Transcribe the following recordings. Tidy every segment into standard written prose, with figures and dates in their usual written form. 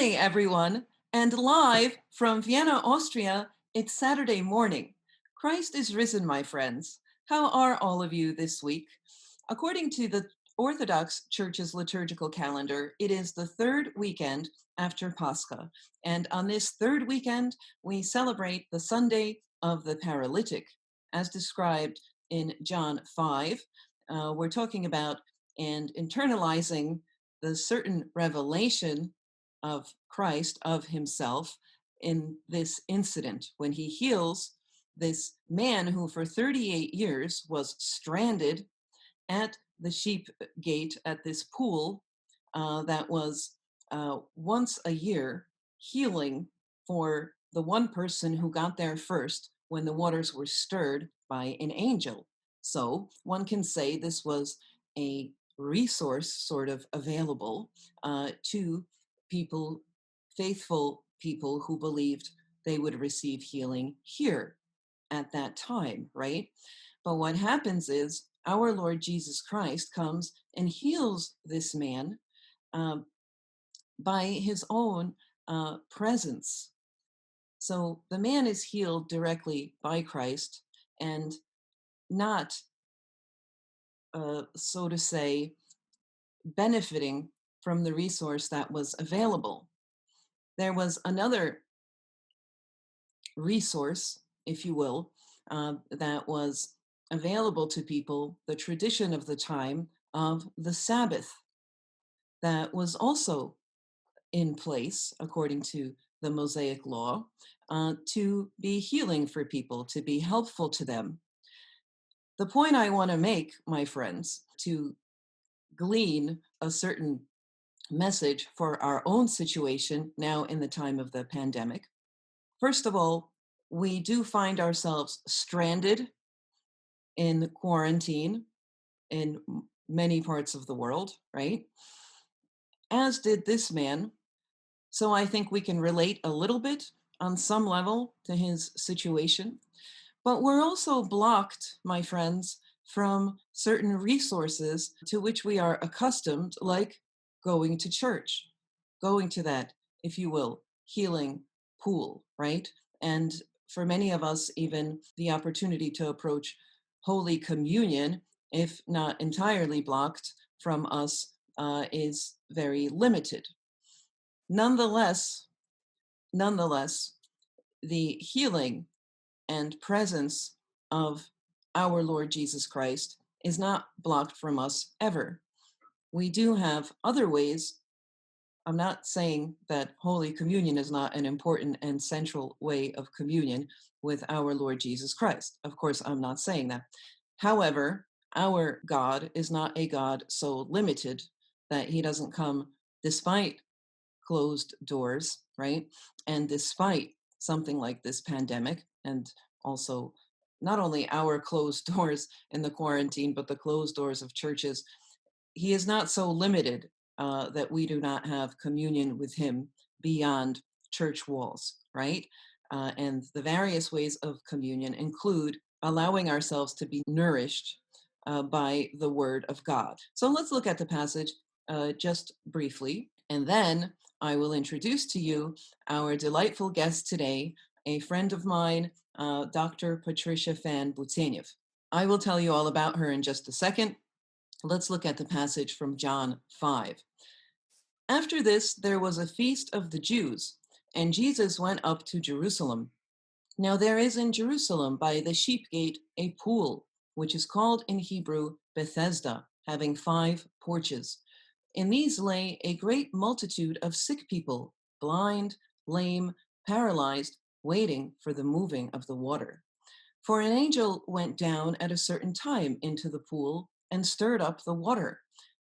morning, everyone, and live from Vienna, Austria, it's Saturday morning. Christ is risen, my friends. How are all of you this week? According to the Orthodox Church's liturgical calendar, it is the third weekend after Pascha, and on this third weekend, we celebrate the Sunday of the Paralytic, as described in John 5. We're talking about and internalizing the certain revelation of Christ, of himself, in this incident when he heals this man who for 38 years was stranded at the sheep gate at this pool that was once a year healing for the one person who got there first when the waters were stirred by an angel. So one can say this was a resource sort of available to people, faithful people who believed they would receive healing here at that time, right? But what happens is our Lord Jesus Christ comes and heals this man by his own presence. So the man is healed directly by Christ and not, so to say, benefiting from the resource that was available. There was another resource, if you will, that was available to people, the tradition of the time of the Sabbath, that was also in place, according to the Mosaic law, to be healing for people, to be helpful to them. The point I want to make, my friends, to glean a certain message for our own situation now in the time of the pandemic. First of all, we do find ourselves stranded in quarantine in many parts of the world, right? As did this man. So I think we can relate a little bit on some level to his situation. But we're also blocked, my friends, from certain resources to which we are accustomed, like going to church, going to that, if you will, healing pool, right? And for many of us, even the opportunity to approach Holy Communion, if not entirely blocked from us, is very limited. Nonetheless, the healing and presence of our Lord Jesus Christ is not blocked from us ever. We do have other ways. I'm not saying that Holy Communion is not an important and central way of communion with our Lord Jesus Christ. Of course, I'm not saying that. However, our God is not a God so limited that he doesn't come despite closed doors, right? And despite something like this pandemic, and also not only our closed doors in the quarantine, but the closed doors of churches, he is not so limited that we do not have communion with him beyond church walls, right? And the various ways of communion include allowing ourselves to be nourished by the word of God. So let's look at the passage just briefly, and then I will introduce to you our delightful guest today, a friend of mine, Dr. Patricia Fann Bouteneff. I will tell you all about her in just a second. Let's look at the passage from John 5. After this, there was a feast of the Jews, and Jesus went up to Jerusalem. Now there is in Jerusalem by the sheep gate a pool, which is called in Hebrew Bethesda, having 5 porches. In these lay a great multitude of sick people, blind, lame, paralyzed, waiting for the moving of the water. For an angel went down at a certain time into the pool and stirred up the water.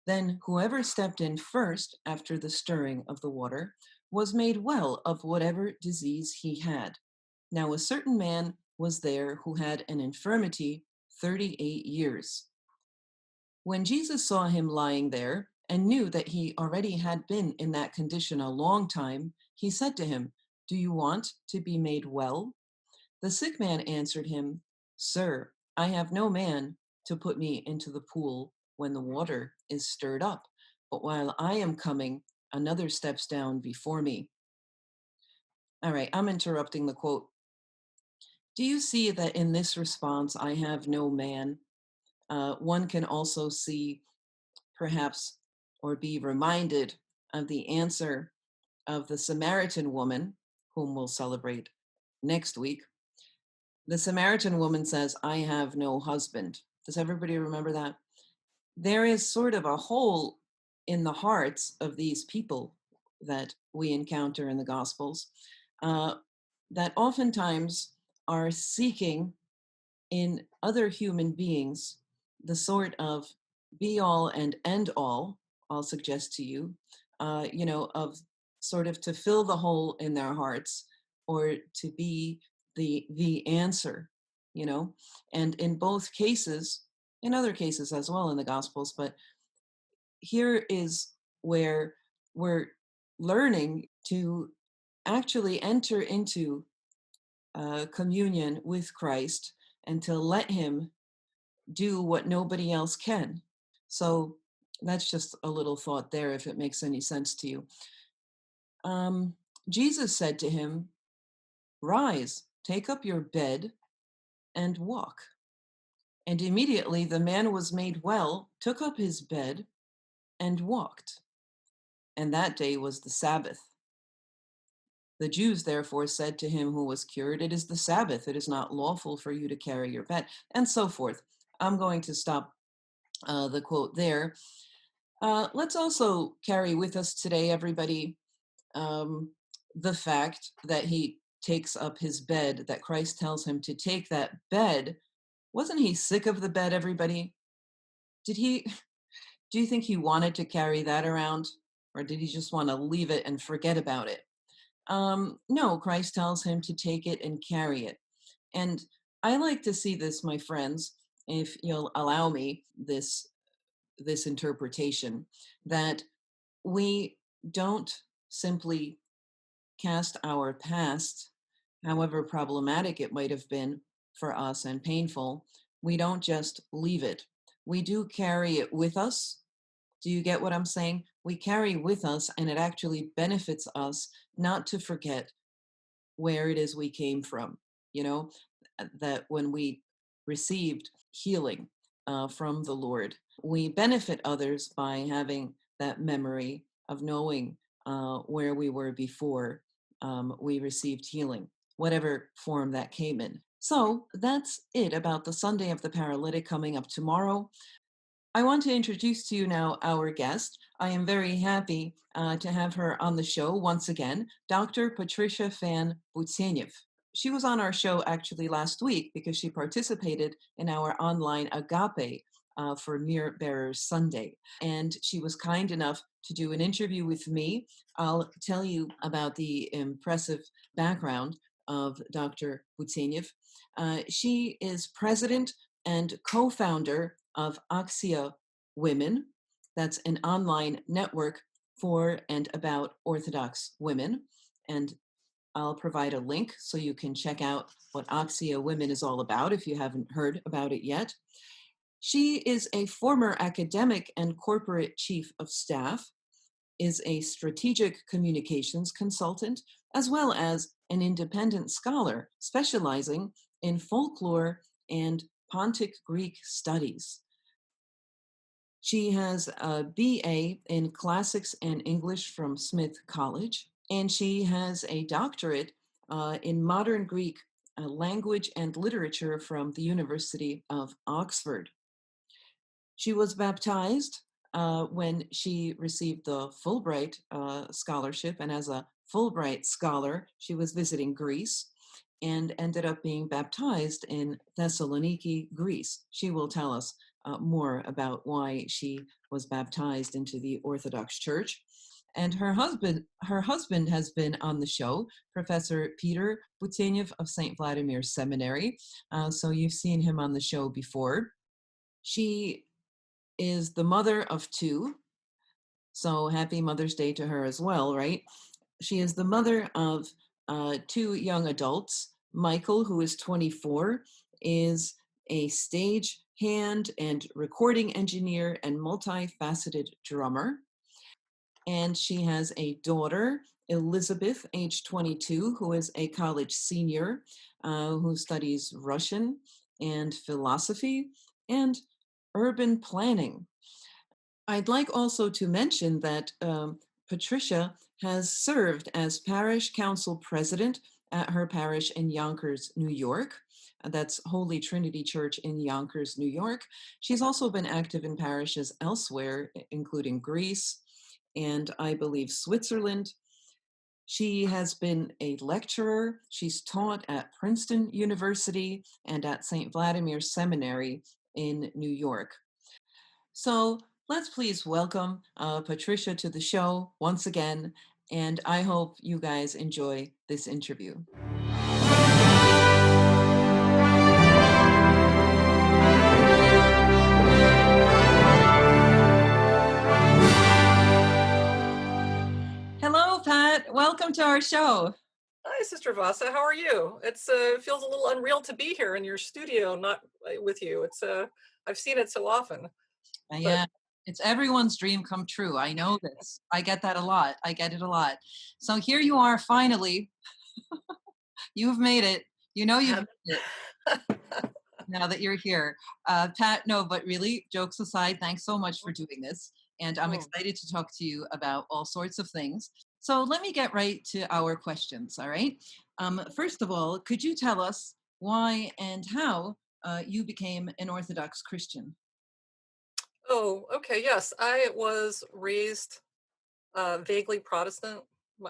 Then whoever stepped in first after the stirring of the water was made well of whatever disease he had. Now a certain man was there who had an infirmity 38 years. When Jesus saw him lying there and knew that he already had been in that condition a long time, he said to him, "Do you want to be made well?" The sick man answered him, "Sir, I have no man to put me into the pool when the water is stirred up. But while I am coming, another steps down before me. All right, I'm interrupting the quote. Do you see that in this response, I have no man? One can also see, perhaps, or be reminded of the answer of the Samaritan woman, whom we'll celebrate next week. The Samaritan woman says, I have no husband. Does everybody remember that? There is sort of a hole in the hearts of these people that we encounter in the Gospels uh, that oftentimes are seeking in other human beings the sort of be all and end all, I'll suggest to you, of sort of to fill the hole in their hearts or to be the answer, you know. And in both cases, in other cases as well in the Gospels, but here is where we're learning to actually enter into communion with Christ and to let him do what nobody else can. So that's just a little thought there, if it makes any sense to you. Um, Jesus said to him, rise, take up your bed and walk. And immediately the man was made well, took up his bed and walked. And that day was the Sabbath. The Jews therefore said to him who was cured, it is the Sabbath, it is not lawful for you to carry your bed, and so forth. I'm going to stop the quote there. Let's also carry with us today, everybody, the fact that he takes up his bed, that Christ tells him to take that bed. Wasn't he sick of the bed, everybody? Do you think he wanted to carry that around? Or did he just want to leave it and forget about it? No, Christ tells him to take it and carry it. And I like to see this, my friends, if you'll allow me this interpretation, that we don't simply cast our past, however problematic it might have been for us and painful, we don't just leave it. We do carry it with us. Do you get what I'm saying? We carry with us, and it actually benefits us not to forget where it is we came from. You know, that when we received healing from the Lord, we benefit others by having that memory of knowing where we were before we received healing, whatever form that came in. So that's it about the Sunday of the Paralytic coming up tomorrow. I want to introduce to you now our guest. I am very happy to have her on the show once again, Dr. Patricia Fann Bouteneff. She was on our show actually last week because she participated in our online agape for Mirror Bearers Sunday. And she was kind enough to do an interview with me. I'll tell you about the impressive background of Dr. Bouteneff. She is president and co-founder of Axia Women. That's an online network for and about Orthodox women. And I'll provide a link so you can check out what Axia Women is all about if you haven't heard about it yet. She is a former academic and corporate chief of staff, is a strategic communications consultant, as well as an independent scholar specializing in folklore and Pontic Greek studies. She has a BA in Classics and English from Smith College, and she has a doctorate in Modern Greek language and literature from the University of Oxford. She was baptized when she received the Fulbright scholarship, and as a Fulbright scholar, she was visiting Greece and ended up being baptized in Thessaloniki, Greece. She will tell us more about why she was baptized into the Orthodox Church. And her husband has been on the show, Professor Peter Bouteneff of St. Vladimir Seminary. So you've seen him on the show before. She is the mother of two. So happy Mother's Day to her as well, right? She is the mother of two young adults. Michael, who is 24, is a stage hand and recording engineer and multifaceted drummer. and she has a daughter, Elizabeth, age 22, who is a college senior who studies Russian and philosophy and urban planning. I'd like also to mention that Patricia has served as parish council president at her parish in Yonkers, New York. That's Holy Trinity Church in Yonkers, New York. She's also been active in parishes elsewhere, including Greece and I believe Switzerland. She has been a lecturer. She's taught at Princeton University and at St. Vladimir Seminary in New York. So let's please welcome Patricia to the show once again, and I hope you guys enjoy this interview. Hello, Pat. Welcome to our show. Hi, Sister Vassa. How are you? It feels a little unreal to be here in your studio, not with you. I've seen it so often. Yeah, it's everyone's dream come true. I know this. I get that a lot. I get it a lot. So here you are, finally. You've made it. You know you've made it. Now that you're here. Pat, no, but really, jokes aside, thanks so much for doing this. And I'm excited to talk to you about all sorts of things. So let me get right to our questions, all right? First of all, could you tell us why and how you became an Orthodox Christian? Oh, okay. Yes, I was raised vaguely Protestant.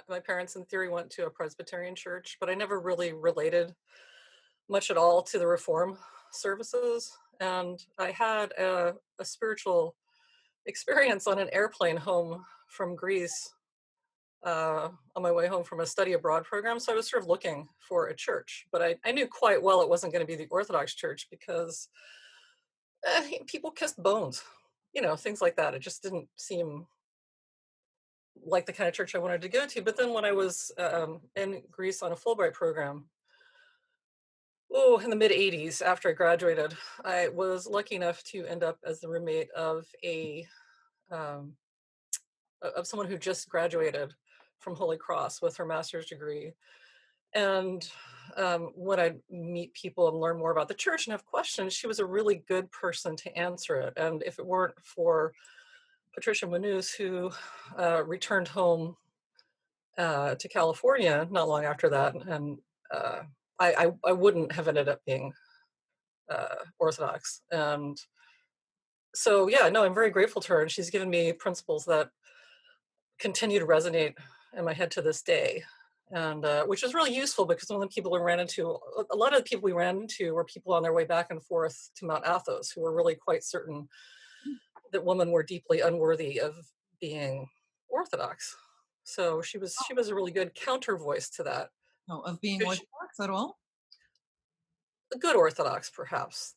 My parents, in theory, went to a Presbyterian church, but I never really related much at all to the Reform services. And I had a spiritual experience on an airplane home from Greece on my way home from a study abroad program. So I was sort of looking for a church, but I knew quite well it wasn't going to be the Orthodox church because people kissed bones, things like that. It just didn't seem like the kind of church I wanted to go to. But then when I was in Greece on a Fulbright program, in the mid 80s, after I graduated, I was lucky enough to end up as the roommate of um, someone who just graduated from Holy Cross with her master's degree. And when I meet people and learn more about the church and have questions, she was a really good person to answer it. And if it weren't for Patricia Fann, who returned home to California not long after that, and I wouldn't have ended up being Orthodox. And so, yeah, no, I'm very grateful to her. And she's given me principles that continue to resonate in my head to this day. And which is really useful because one of the people we ran into, a lot of the people we ran into were people on their way back and forth to Mount Athos who were really quite certain that women were deeply unworthy of being Orthodox. So she was a really good counter voice to that. Oh, of being Orthodox at all? A good Orthodox, perhaps.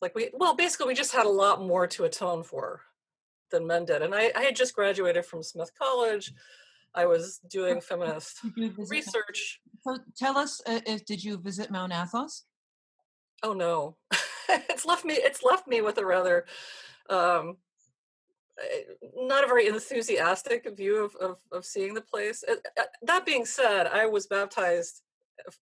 Basically we just had a lot more to atone for than men did. And I had just graduated from Smith College. I was doing feminist research. So tell us, did you visit Mount Athos? Oh no, it's left me with a rather not a very enthusiastic view of seeing the place. That being said, I was baptized.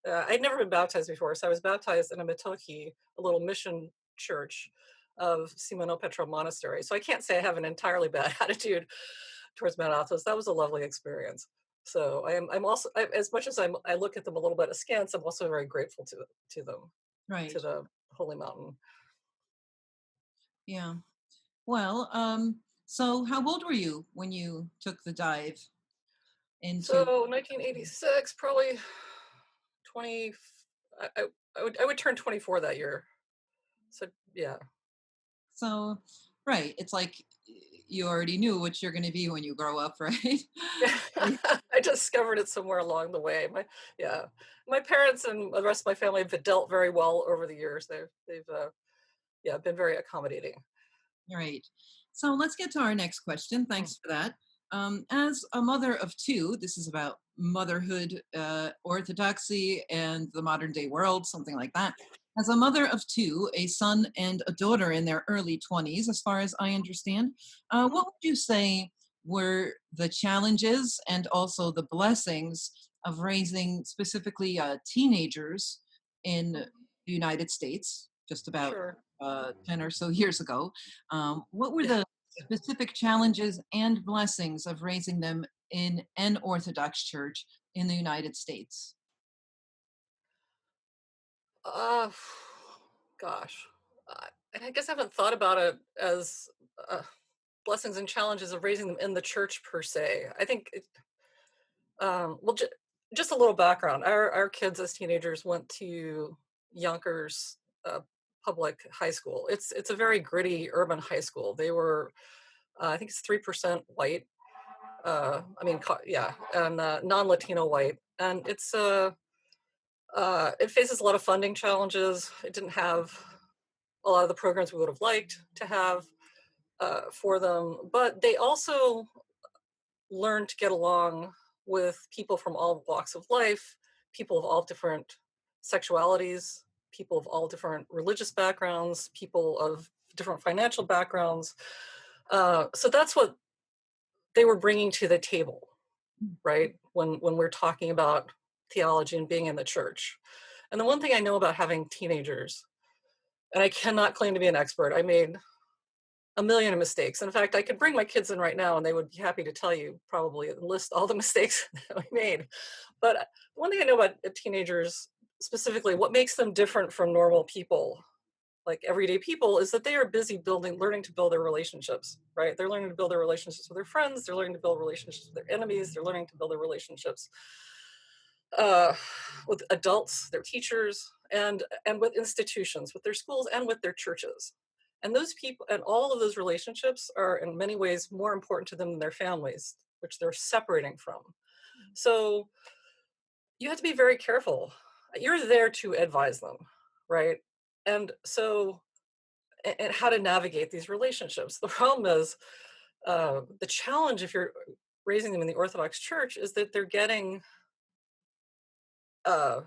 I'd never been baptized before, so I was baptized in a metochi, a little mission church of Simono Petrov Monastery. So I can't say I have an entirely bad attitude towards Mount Athos. That was a lovely experience. So I'm also, as much as I look at them a little bit askance, I'm also very grateful to them, right, to the holy mountain. Yeah. Well, so how old were you when you took the dive into? So 1986, probably 20. I would turn 24 that year. So yeah. So, right, it's like you already knew what you're going to be when you grow up, right? I discovered it somewhere along the way. My parents and the rest of my family have dealt very well over the years. They've been very accommodating. Right. So let's get to our next question. Thanks for that. As a mother of two, this is about motherhood, orthodoxy, and the modern day world, something like that. As a mother of two, a son and a daughter in their early 20s, as far as I understand, what would you say were the challenges and also the blessings of raising specifically teenagers in the United States just about Sure. 10 or so years ago. What were Yeah. the specific challenges and blessings of raising them in an Orthodox church in the United States? Uh, gosh, I guess I haven't thought about it as uh, blessings and challenges of raising them in the church per se. I think, well, just a little background. Our kids as teenagers went to Yonkers public high school. It's a very gritty urban high school. They were, I think it's 3% white. Yeah, and non-Latino white, and it faces a lot of funding challenges. It didn't have a lot of the programs we would have liked to have for them, but they also learned to get along with people from all walks of life, people of all different sexualities, people of all different religious backgrounds, people of different financial backgrounds. So that's what they were bringing to the table, right? When we're talking about theology and being in the church. And the one thing I know about having teenagers, and I cannot claim to be an expert, I made a million of mistakes. In fact, I could bring my kids in right now and they would be happy to tell you, probably, and list all the mistakes that we made. But one thing I know about teenagers, specifically, what makes them different from normal people, like everyday people, is that they are busy learning to build their relationships, right? They're learning to build their relationships with their friends. They're learning to build relationships with their enemies. They're learning to build their relationships uh, with adults, their teachers, and with institutions, with their schools and with their churches. And those people and all of those relationships are in many ways more important to them than their families, which they're separating from. So you have to be very careful. You're there to advise them, right? And so, and how to navigate these relationships. The problem is, the challenge if you're raising them in the Orthodox Church is that they're getting, uh,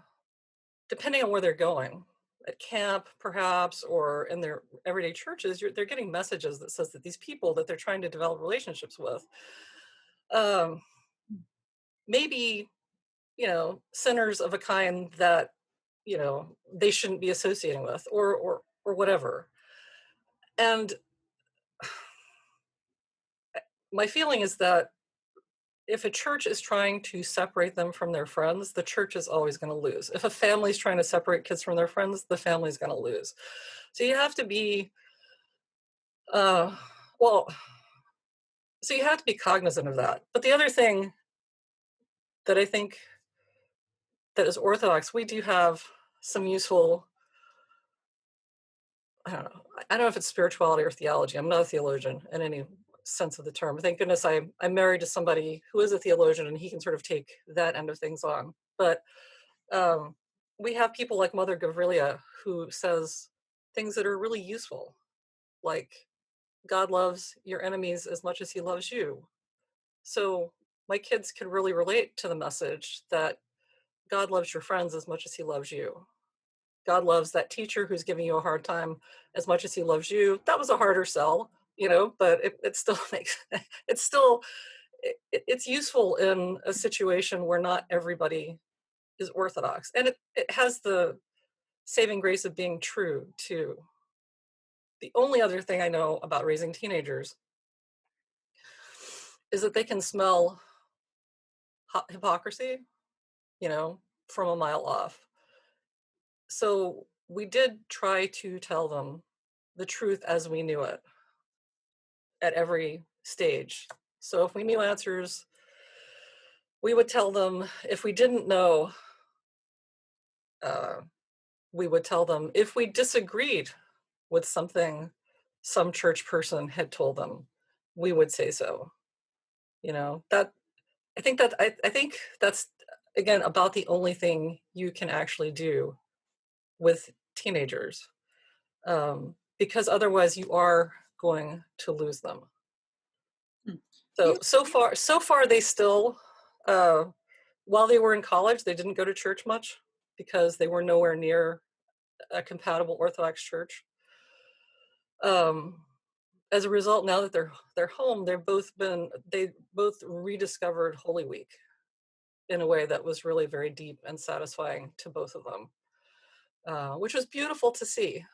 depending on where they're going, at camp perhaps, or in their everyday churches, they're getting messages that says that these people that they're trying to develop relationships with, um, maybe, sinners of a kind that, they shouldn't be associating with, or whatever. And my feeling is that if a church is trying to separate them from their friends, the church is always going to lose. If a family's trying to separate kids from their friends, the family's going to lose. So you have to be, uh, well, so you have to be cognizant of that. But the other thing that I think that is Orthodox, we do have some useful, I don't know if it's spirituality or theology. I'm not a theologian in any sense of the term. Thank goodness I'm married to somebody who is a theologian and he can sort of take that end of things on. But um, we have people like Mother Gavrilia who says things that are really useful, like God loves your enemies as much as he loves you. So my kids can really relate to the message that God loves your friends as much as he loves you. God loves that teacher who's giving you a hard time as much as he loves you. That was a harder sell, but it still makes, it's still, it's useful in a situation where not everybody is Orthodox. And it has the saving grace of being true too. The only other thing I know about raising teenagers is that they can smell hypocrisy, you know, from a mile off. So we did try to tell them the truth as we knew it at every stage. So if we knew answers, we would tell them. If we didn't know, uh, we would tell them. If we disagreed with something some church person had told them, we would say so. That I think that's, again, about the only thing you can actually do with teenagers, because otherwise you are going to lose them. Hmm. So You, so far they still, uh, while they were in college, they didn't go to church much because they were nowhere near a compatible Orthodox church. Um, as a result, now that they're home, they both rediscovered Holy Week in a way that was really very deep and satisfying to both of them, which was beautiful to see.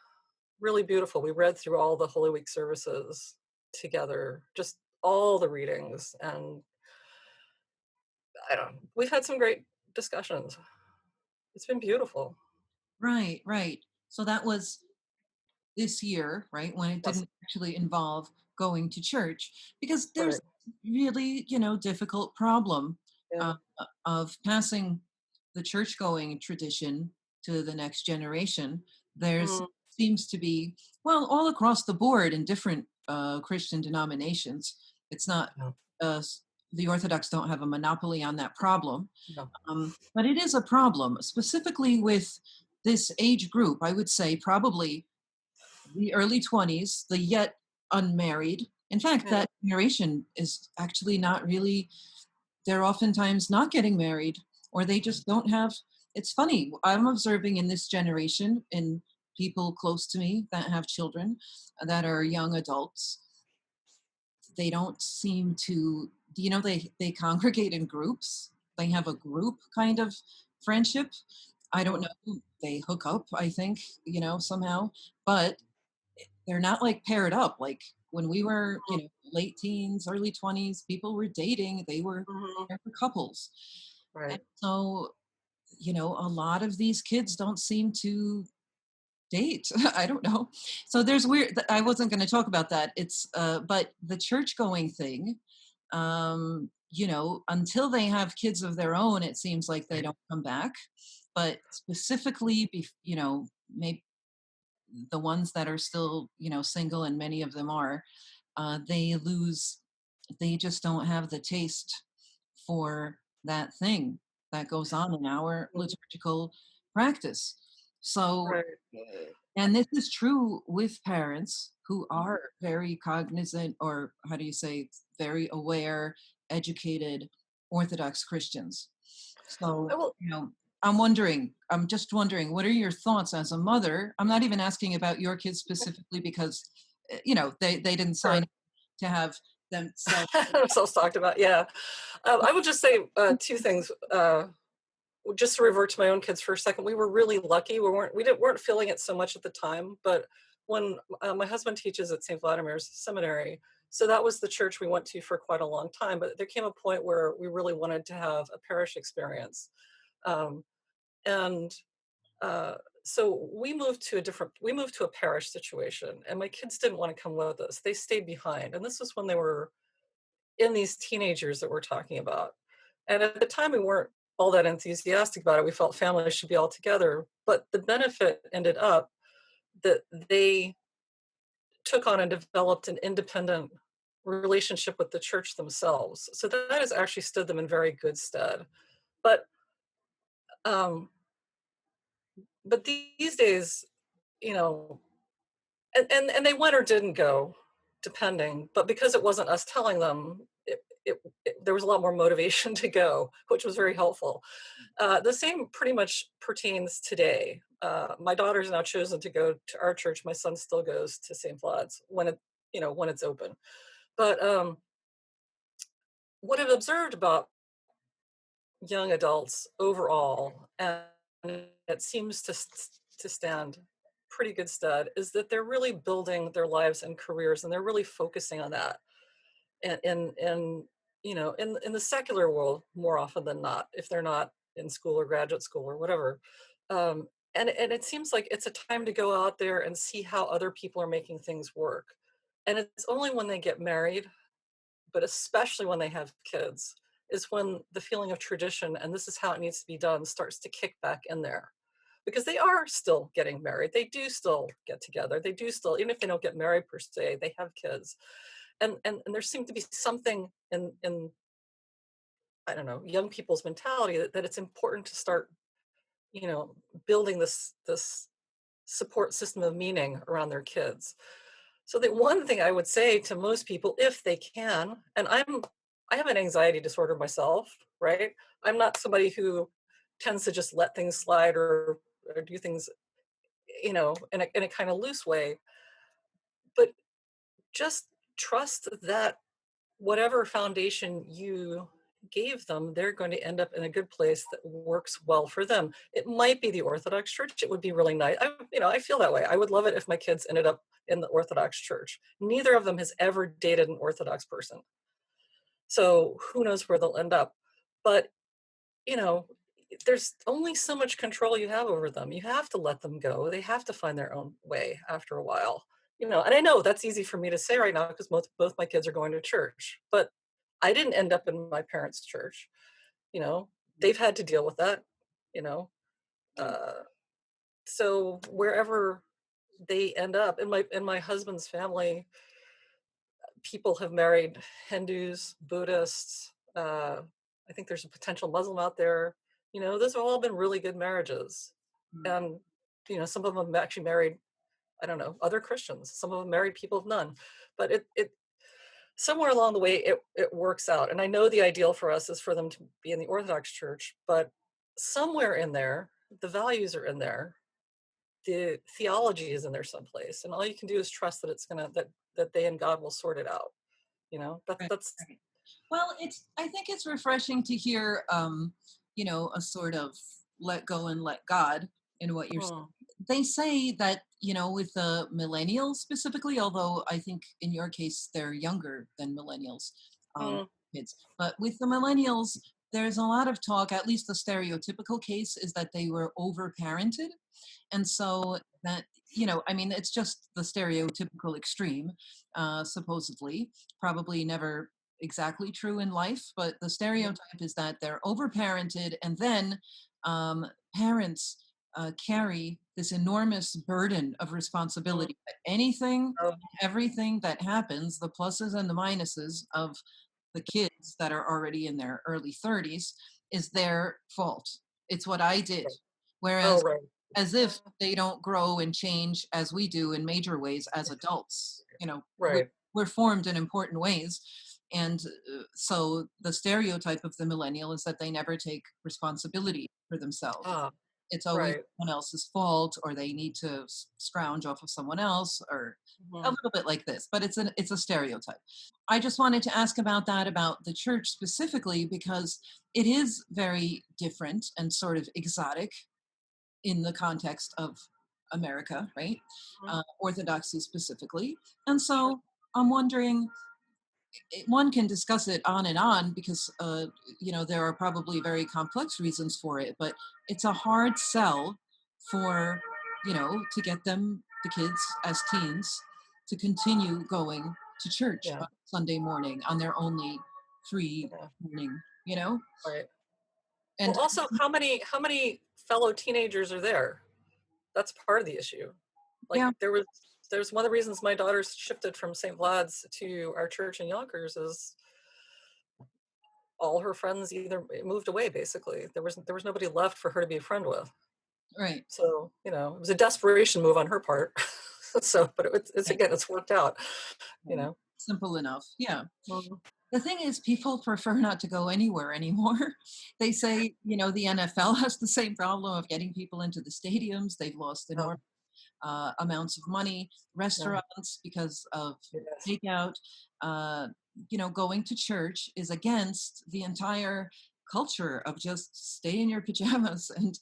Really beautiful. We read through all the Holy Week services together, just all the readings, and I don't. We've had some great discussions. It's been beautiful. Right, right. So that was this year, right, when it Yes. didn't actually involve going to church, because there's Right. really, difficult problem Yeah. of passing the church going tradition to the next generation. There's Mm, seems to be, well, all across the board in different Christian denominations. It's not no. the Orthodox don't have a monopoly on that problem, No. but it is a problem, specifically with this age group. I would say probably the early 20s, the yet unmarried. In fact, Yeah. that generation is actually not really, they're oftentimes not getting married, or they just don't have. It's funny, I'm observing in this generation, in people close to me that have children that are young adults, they don't seem to, they congregate in groups. They have a group kind of friendship. I don't Mm, know. They hook up, I think, somehow, but they're not like paired up. Like when we were, mm, late teens, early 20s, people were dating, they were mhm. there for couples. And Right. so, a lot of these kids don't seem to date. I don't know. So there's weird, I wasn't going to talk about that. But the church going thing, until they have kids of their own, it seems like they Right. don't come back. But specifically, maybe the ones that are still, single, and many of them are, they lose, they just don't have the taste for that thing that goes on in our Mm, liturgical practice. So, right. and this is true with parents who Mhm. are very cognizant, or how do you say, very aware, educated Orthodox Christians. I So, will. I'm just wondering, what are your thoughts as a mother? I'm not even asking about your kids specifically because, they didn't sign Sure. up to have themselves. Ourselves talked about. Yeah. I would just say two things. Just to revert to my own kids for a second, we were really lucky. We weren't feeling it so much at the time, but when my husband teaches at St. Vladimir's Seminary, so that was the church we went to for quite a long time. But there came a point where we really wanted to have a parish experience, um, and uh, so we moved to a parish situation, and my kids didn't want to come with us. They stayed behind, and this was when they were in these teenagers that we're talking about. And at the time, we weren't all that enthusiastic about it. We felt families should be all together. But the benefit ended up that they took on and developed an independent relationship with the church themselves. So that has actually stood them in very good stead. But um, but these days, you know, and they went or didn't go, depending. But because it wasn't us telling them, there was a lot more motivation to go, which was very helpful. The same pretty much pertains today. My daughter's now chosen to go to our church. My son still goes to St. Vlad's when it's open. But what I've observed about young adults overall, and it seems to stand pretty good stead, is that they're really building their lives and careers, and they're really focusing on that. And in the secular world, more often than not, if they're not in school or graduate school or whatever. And it seems like it's a time to go out there and see how other people are making things work. And it's only when they get married, but especially when they have kids, is when the feeling of tradition and this is how it needs to be done starts to kick back in there. Because they are still getting married. They do still get together. They do still, even if they don't get married per se, they have kids. And there seemed to be something in I don't know, young people's mentality that it's important to start, you know, building this support system of meaning around their kids. So the one thing I would say to most people, if they can, and I have an anxiety disorder myself, right? I'm not somebody who tends to just let things slide or do things, in a kind of loose way. But just trust that whatever foundation you gave them, they're going to end up in a good place that works well for them. It might be the Orthodox Church. It would be really nice. I feel that way. I would love it if my kids ended up in the Orthodox Church. Neither of them has ever dated an Orthodox person. So who knows where they'll end up. But, you know, there's only so much control you have over them. You have to let them go. They have to find their own way after a while. And I know that's easy for me to say right now because both my kids are going to church, but I didn't end up in my parents' church. You know, they've had to deal with that, you know. Uh, so wherever they end up, in my husband's family, people have married Hindus, Buddhists. I think there's a potential Muslim out there. Those have all been really good marriages, Mm. and some of them actually married, I don't know, other Christians. Some of them married people of none, but it somewhere along the way it works out. And I know the ideal for us is for them to be in the Orthodox Church, but somewhere in there, the values are in there, the theology is in there someplace, and all you can do is trust that it's gonna that they and God will sort it out. Right, That's right. Well, I think it's refreshing to hear, a sort of let go and let God in what you're mm, saying. They say that, with the millennials specifically, although I think in your case they're younger than millennials, um, mm, kids. But with the millennials, there's a lot of talk, at least the stereotypical case is that they were overparented. And so that, I mean, it's just the stereotypical extreme, supposedly, probably never exactly true in life, but the mhm, stereotype is that they're overparented, and then parents carry this enormous burden of mm. responsibility. That anything, Oh, everything that happens, the pluses and the minuses of the kids that are already in their early 30s, is their fault. It's what I did. right. Oh, Whereas, right. as if they don't grow and change as we do in major ways as adults. Right. We're formed in important ways. And so the stereotype of the millennial is that they never take responsibility for themselves. Ah, It's always right. someone else's fault, or they need to scrounge off of someone else, or a Mhm. little bit like this. But it's a stereotype. I just wanted to ask about that, about the church specifically, because it is very different and sort of exotic in the context of America, right? Mhm. Orthodoxy specifically. And Sure. so I'm wondering, one can discuss it on and on because, there are probably very complex reasons for it, but it's a hard sell for, to get the kids as teens, to continue going to church Yeah. on Sunday morning on their only free Yeah. morning. Right. Well, And also, how many fellow teenagers are there? That's part of the issue. Like yeah, there's one of the reasons my daughter shifted from St. Vlad's to our church in Yonkers is all her friends either moved away. Basically, there was nobody left for her to be a friend with. right, So it was a desperation move on her part. So, but it's right, again, it's worked out. You right. know. Simple enough. Yeah. Mhm. The thing is, people prefer not to go anywhere anymore. They say, the NFL has the same problem of getting people into the stadiums. They've lost Oh, enormous amounts of money. yeah. Restaurants, because of Yes. takeout, uh, going to church is against the entire culture of just stay in your pajamas and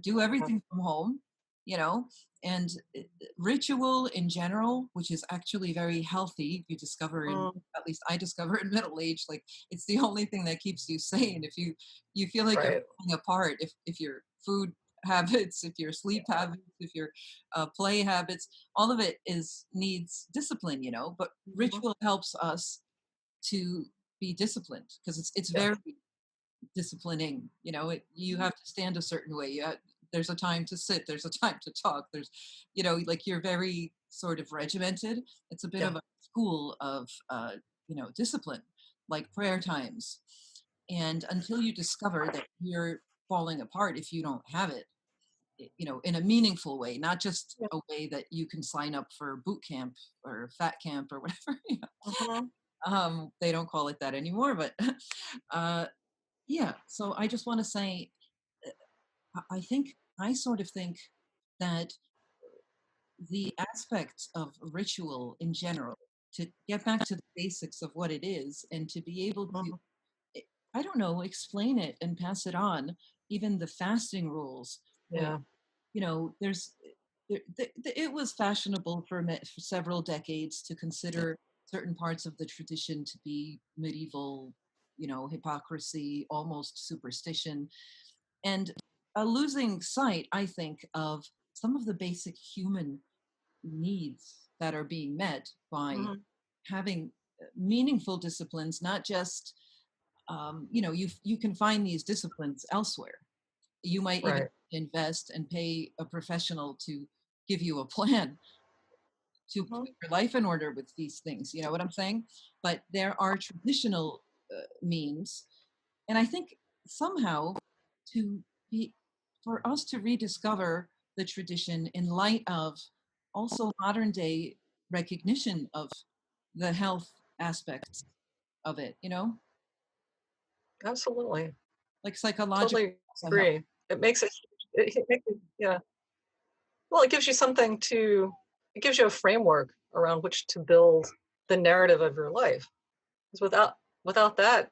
do Yeah. everything from home, you know, and ritual in general, which is actually very healthy. You discover in, Mm, at least I discover in middle age, like it's the only thing that keeps you sane. If you feel like you're right. falling apart, if your food habits, if your sleep habits, if your play habits, all of it is needs discipline, but Mhm. ritual helps us to be disciplined because it's Yeah. very disciplining. You have to stand a certain way. There's a time to sit, there's a time to talk, there's, like you're very sort of regimented. It's a bit Yeah. of a school of discipline, like prayer times. And until you discover that you're falling apart if you don't have it, in a meaningful way, not just Yeah. a way that you can sign up for boot camp or fat camp or whatever. Mhm. They don't call it that anymore, but uh, yeah. So I just want to say, I think I sort of think that the aspects of ritual in general to get back to the basics of what it is and to be able to, Mhm. I don't know, explain it and pass it on. Even the fasting rules, where, Yeah. there's it was fashionable for several decades to consider certain parts of the tradition to be medieval, hypocrisy, almost superstition, and losing sight, I think, of some of the basic human needs that are being met by Mhm. having meaningful disciplines, not just, you can find these disciplines elsewhere. You might even Right. invest and pay a professional to give you a plan to Mhm. put your life in order with these things. You know what I'm saying? But there are traditional means, and I think somehow to be for us to rediscover the tradition in light of also modern day recognition of the health aspects of it, Absolutely. like psychological Totally health. agree. It makes it makes it, yeah. Well, it gives you a framework around which to build the narrative of your life. 'Cause without that,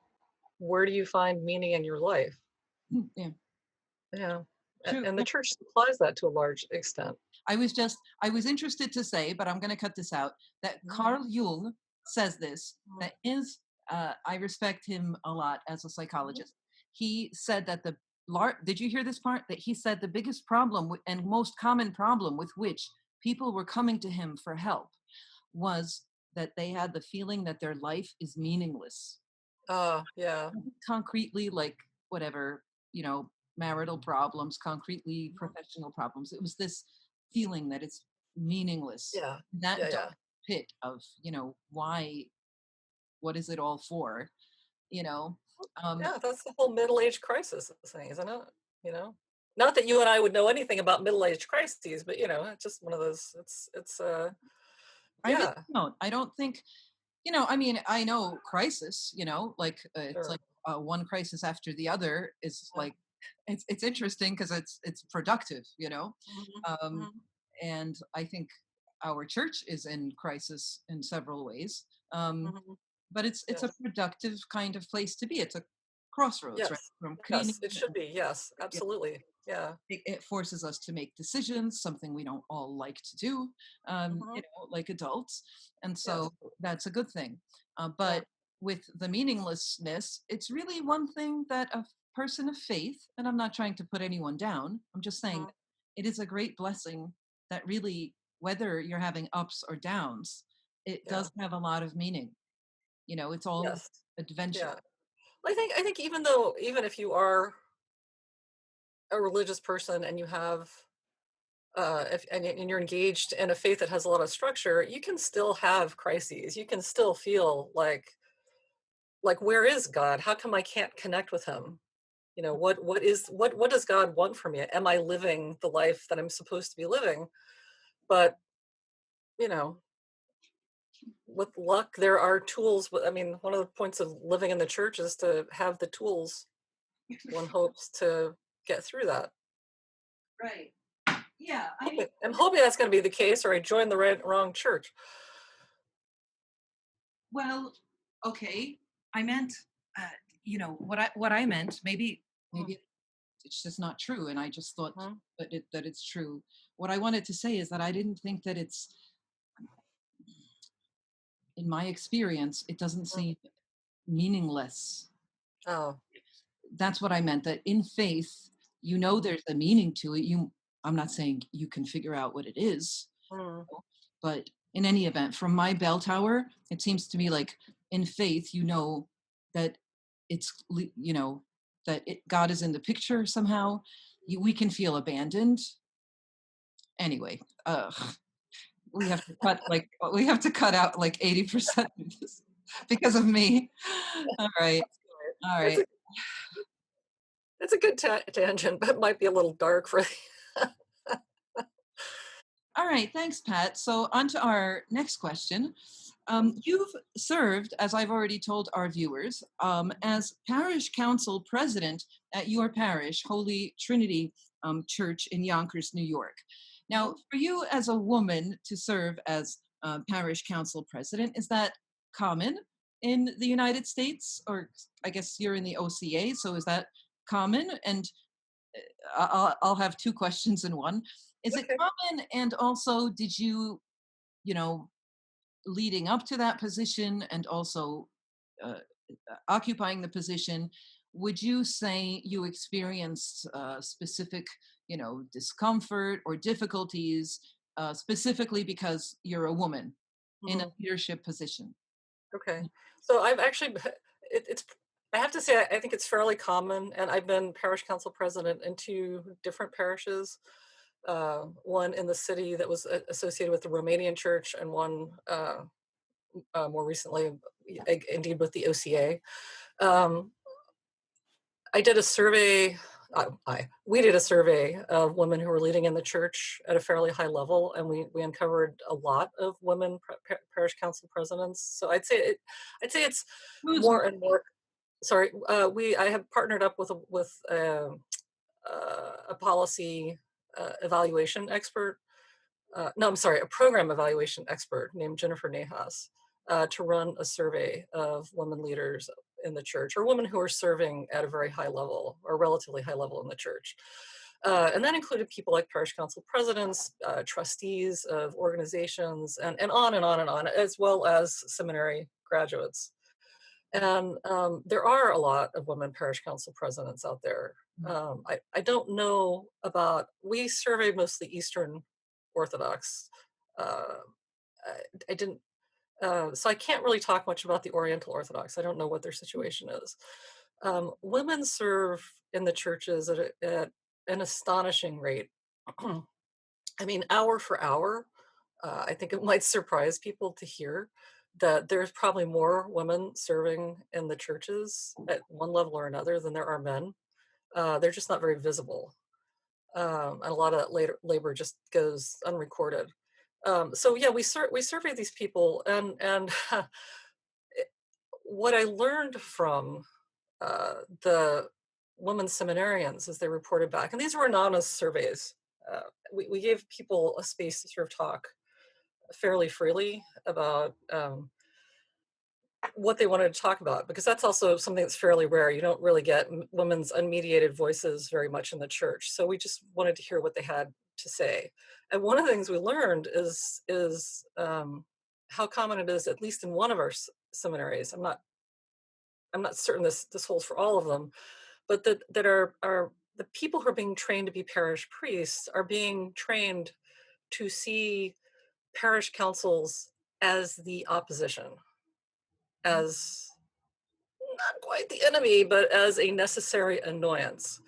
where do you find meaning in your life? Yeah, Yeah. true. And the church supplies that to a large extent. I was interested to say, but I'm going to cut this out, that Mhm. Carl Jung says this, Mhm. that is, I respect him a lot as a Mhm. psychologist. He said that did you hear this part? That he said the biggest problem and most common problem with which people were coming to him for help was that they had the feeling that their life is meaningless. Yeah. Concretely, like whatever, marital problems, concretely Mhm. professional problems. It was this feeling that it's meaningless. Yeah. That Yeah, dark yeah. pit of, why, what is it all for? You know, um, Yeah, that's the whole middle-age crisis thing, isn't it? You know? Not that you and I would know anything about middle-age crises, but, it's just one of those I really yeah, don't. I don't think, I mean, I know crisis, like it's sure. like one crisis after the other is Yeah. like, it's interesting because it's productive, Mhm. um, Mhm. and I think our church is in crisis in several ways, Mhm. but it's a Yes. productive kind of place to be. It's a crossroads, right? Yes. From cleaning, Yes, it should be, yes, absolutely. Yeah. it forces us to make decisions, something we don't all like to do, Mhm. like adults. And Yes. so that's a good thing. Yeah. But with the meaninglessness, it's really one thing that a person of faith, and I'm not trying to put anyone down, I'm just saying Mhm. that it is a great blessing that really, whether you're having ups or downs, it Yeah. does have a lot of meaning. It's all Yes. adventure. Yeah. I think even if you are a religious person and you have if and you're engaged in a faith that has a lot of structure, you can still have crises. You can still feel like where is God? How come I can't connect with him? What does God want from me? Am I living the life that I'm supposed to be living? But, you know, with luck there are tools. I mean, one of the points of living in the church is to have the tools one hopes to get through that. Right. Yeah. I'm hoping that's going to be the case, or I joined the wrong church. Well, okay. I meant, uh, what I meant. Maybe it's just not true, and I just thought Mhm. that it's true. What I wanted to say is that I didn't think that it's, in my experience, it doesn't Mhm. seem meaningless. Oh, That's what I meant. That in faith, mhm, there's a meaning to it. I'm not saying you can figure out what it is, mhm, but in any event, from my bell tower, it seems to me like in faith, that God is in the picture somehow. We can feel abandoned. Anyway, we have to cut out like 80% of this because of me. All right. All it's right. a it's a good tangent, but might be a little dark for. All right, thanks, Pat. So, on to our next question. You've served, as I've already told our viewers, as parish council president at your parish, Holy Trinity Church in Yonkers, New York. Now, Mhm. for you as a woman to serve as parish council president. Is that common in the United States? Or I guess you're in the OCA, so is that common? And I'll have two questions in one. Is it Okay. common? And also, did you, you know, leading up to that position and also uh, occupying the position, would you say you experienced specific, discomfort or difficulties, specifically because you're a woman in a Mhm. leadership position? Okay. So I've actually, it's, I have to say, I think it's fairly common, and I've been parish council president in two different parishes. One in the city that was associated with the Romanian church, and one more recently, indeed, with the OCA. Um, I did a survey. We did a survey of women who were leading in the church at a fairly high level, and we uncovered a lot of women parish council presidents. So I'd say it's Who's more and more. Sorry, I have partnered up with a policy evaluation expert. No, I'm sorry, a program evaluation expert named Jennifer Nahas, to run a survey of women leaders in the church, or women who are serving at a very high level or relatively high level in the church. And that included people like parish council presidents, trustees of organizations, and on and on and on, as well as seminary graduates. And there are a lot of women parish council presidents out there. I don't know about, we surveyed mostly Eastern Orthodox. Uh, I didn't, so I can't really talk much about the Oriental Orthodox. I don't know what their situation is. Women serve in the churches at an astonishing rate. I mean, hour for hour. I think it might surprise people to hear that there's probably more women serving in the churches at one level or another than there are men. They're just not very visible. And a lot of that labor just goes unrecorded. So yeah, we surveyed these people, and what I learned from the women seminarians as they reported back, and these were anonymous surveys. We gave people a space to sort of talk fairly freely about what they wanted to talk about, because that's also something that's fairly rare. You don't really get women's unmediated voices very much in the church. So we just wanted to hear what they had to say. And one of the things we learned is how common it is, at least in one of our seminaries. I'm not certain this holds for all of them, but that are the people who are being trained to be parish priests are being trained to see parish councils as the opposition, as not quite the enemy, but as a necessary annoyance,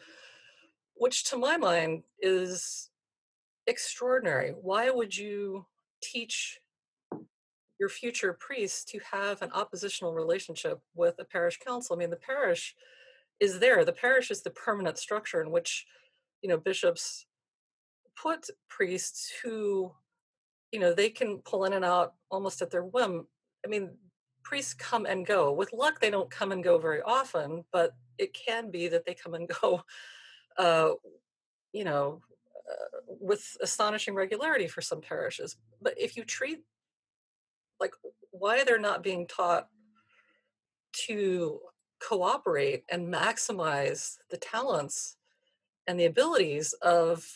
which to my mind is extraordinary. Why would you teach your future priests to have an oppositional relationship with a parish council? I mean, the parish is there. The parish is the permanent structure in which, bishops put priests who, they can pull in and out almost at their whim. I mean, priests come and go. With luck, they don't come and go very often, but it can be that they come and go, uh, you know, with astonishing regularity for some parishes. But if you treat, like, why they're not being taught to cooperate and maximize the talents and the abilities of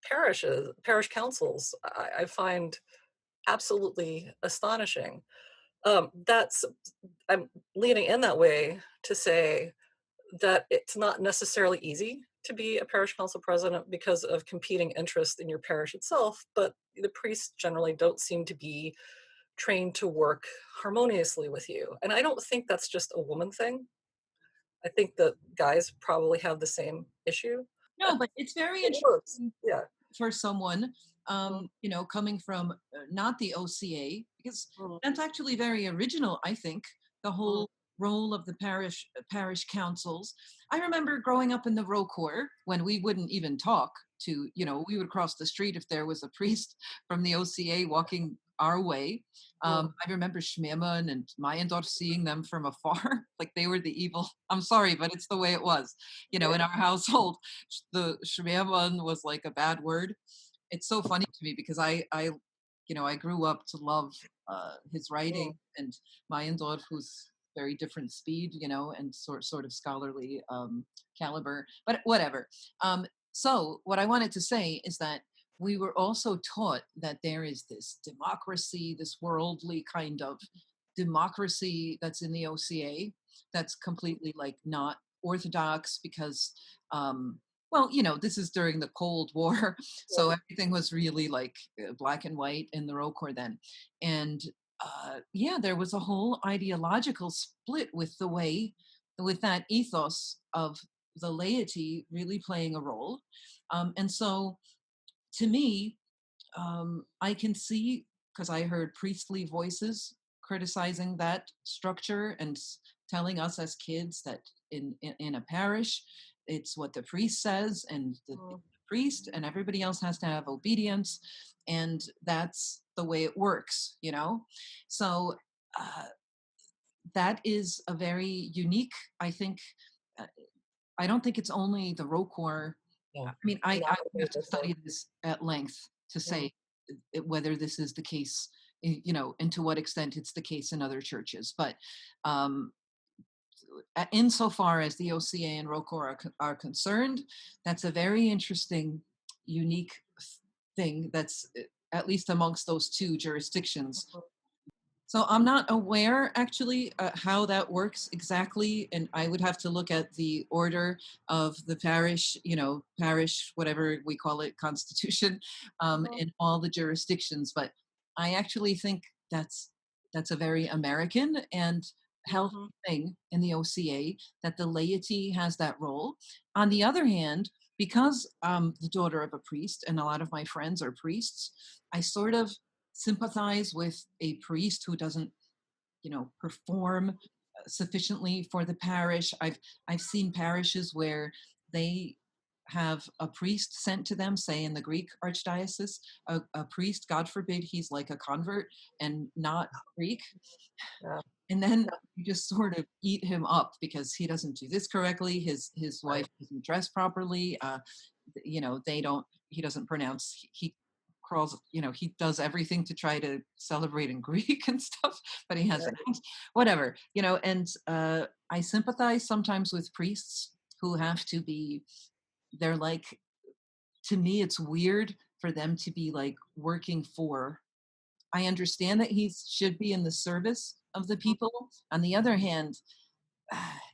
parish councils, I find absolutely astonishing. That's I'm leaning in that way to say that it's not necessarily easy to be a parish council president because of competing interest in your parish itself, but the priests generally don't seem to be trained to work harmoniously with you. And I don't think that's just a woman thing. I think that guys probably have the same issue. No, but it's very It works. interesting Yeah. for someone, Mhm, coming from not the OCA, because mhm, that's actually very original, I think, the mhm, whole role of the parish councils. I remember growing up in the Row Corps when we wouldn't even talk to, we would cross the street if there was a priest from the OCA walking our way. mhm. I remember Schmemann and Meyendorf seeing them from afar, like they were the evil. I'm sorry, but it's the way it was, Yeah. in our household. The Schmemann was like a bad word. It's so funny to me because I I grew up to love his Mm, writing, and Mayendorf, who's very different speed, and sort of scholarly caliber, but whatever. So what I wanted to say is that we were also taught that there is this democracy, this worldly kind of democracy that's in the OCA that's completely like not orthodox because well, this is during the Cold War, so yeah. everything was really like black and white in the ROCOR then. And yeah, there was a whole ideological split with that ethos of the laity really playing a role. And so to me, I can see, because I heard priestly voices criticizing that structure and telling us as kids that in a parish, it's what the priest says, and the Mm, priest and everybody else has to have obedience, and that's the way it works. So uh, that is a very unique, I think. uh, I don't think it's only the ROCOR. I yeah. mean, I Not would really have to before. study this at length to Mm, say whether this is the case, and to what extent it's the case in other churches. But um, insofar as the OCA and ROCOR are concerned, that's a very interesting, unique thing that's at least amongst those two jurisdictions. mhm, So I'm not aware actually how that works exactly, and I would have to look at the order of the parish, parish, whatever we call it, constitution, mhm, in all the jurisdictions. But I actually think that's a very American and healthy mhm, thing in the OCA, that the laity has that role. On the other hand, because I'm the daughter of a priest, and a lot of my friends are priests, I sort of sympathize with a priest who doesn't perform sufficiently for the parish. I've seen parishes where they have a priest sent to them, say in the Greek archdiocese, a priest, god forbid he's like a convert and not Greek, yeah. and then Yeah. you just sort of eat him up because he doesn't do this correctly, his wife Right. doesn't dress properly, they don't he doesn't pronounce, he crawls, he does everything to try to celebrate in Greek and stuff, but he has an Right. accent, whatever, and I sympathize sometimes with priests who have to be, they're like, to me it's weird for them to be like working for, I understand that he should be in the service of the Mhm. people. On the other hand,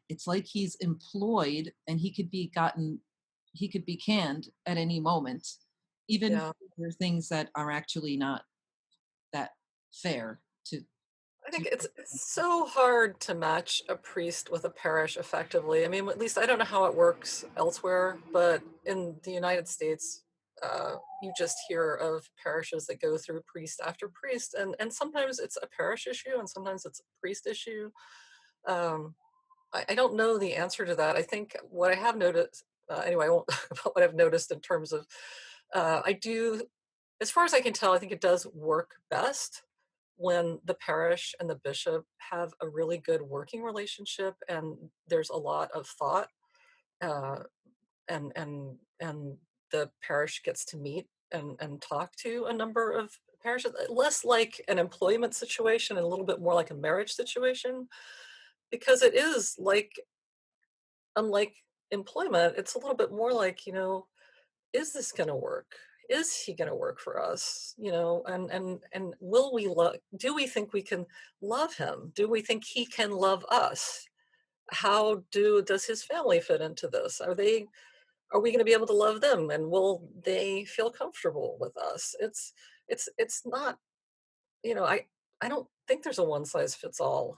it's like he's employed and he could be canned at any moment, even Yeah. for things that are actually not that fair I to think it's so hard to match a priest with a parish effectively. I mean, at least I don't know how it works elsewhere, but in the United States, you just hear of parishes that go through priest after priest, and sometimes it's a parish issue, and sometimes it's a priest issue. Um, I don't know the answer to that. I think what I have noticed, anyway, I won't talk about what I've noticed in terms of, I do, as far as I can tell, I think it does work best when the parish and the bishop have a really good working relationship and there's a lot of thought, uh, and the parish gets to meet and talk to a number of parishes, less like an employment situation and a little bit more like a marriage situation, because it is like, unlike employment, it's a little bit more like, is this going to work? Is he going to work for us? And will we love? Do we think we can love him? Do we think he can love us? How does his family fit into this? Are we going to be able to love them? And will they feel comfortable with us? It's not. I don't think there's a one size fits all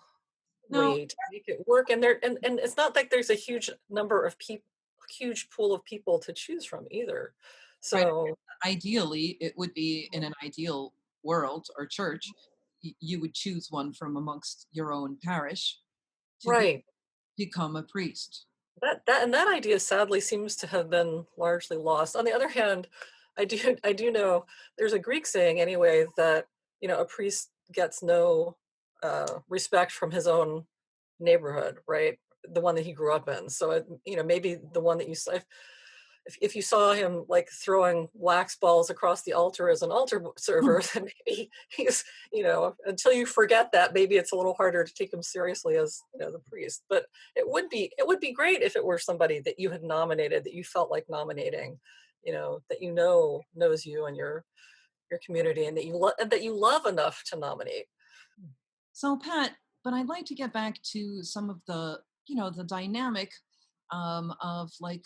no, way to make it work. And it's not like there's a huge number of people, huge pool of people to choose from either. right. So Ideally it would be, in an ideal world or church, you would choose one from amongst your own parish to right. become a priest. That idea sadly seems to have been largely lost. On the other hand, I do know there's a Greek saying anyway that a priest gets no respect from his own neighborhood, right? The one that he grew up in. So maybe the one that if if you saw him like throwing wax balls across the altar as an altar server, then maybe he's, until you forget that, maybe it's a little harder to take him seriously as, the priest. But it would be great if it were somebody that you had nominated, that you felt like nominating, that knows you and your community, and that you love enough to nominate. So, Pat, but I'd like to get back to some of the dynamic of like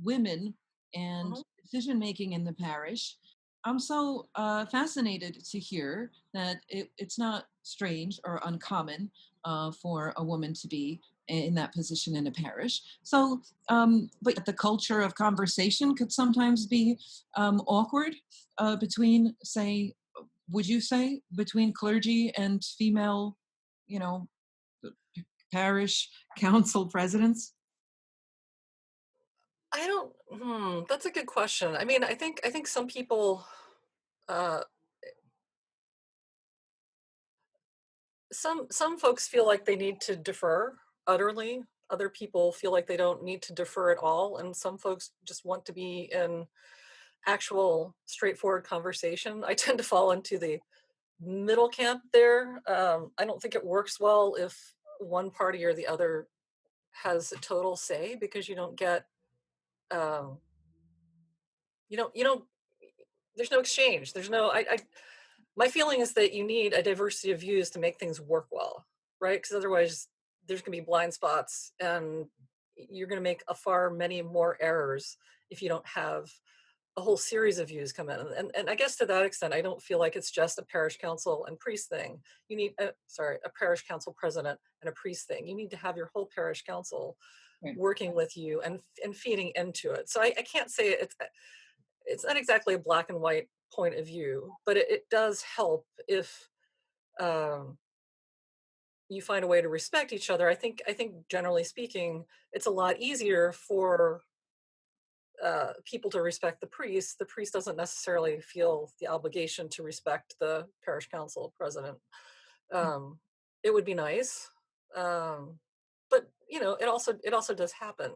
women and Mhm. decision making in the parish. I'm so fascinated to hear that it's not strange or uncommon for a woman to be in that position in a parish. So, but the culture of conversation could sometimes be awkward between, say, would you say, between clergy and female, you know, parish council presidents? I don't. That's a good question. I mean, I think some people, uh, some folks feel like they need to defer utterly. Other people feel like they don't need to defer at all, and some folks just want to be in actual straightforward conversation. I tend to fall into the middle camp there. I don't think it works well if one party or the other has a total say, because um, you don't. There's no exchange. There's no. My feeling is that you need a diversity of views to make things work well, right? Because otherwise, there's going to be blind spots, and you're going to make a far many more errors if you don't have a whole series of views come in. And I guess to that extent, I don't feel like it's just a parish council and priest thing. You need, a parish council president and a priest thing. You need to have your whole parish council Right. working with you and feeding into it. So I can't say it's not exactly a black and white point of view, but it does help if um, you find a way to respect each other. I think generally speaking, it's a lot easier for people to respect the priest. The priest doesn't necessarily feel the obligation to respect the parish council president. Um, it would be nice, um, but it also does happen.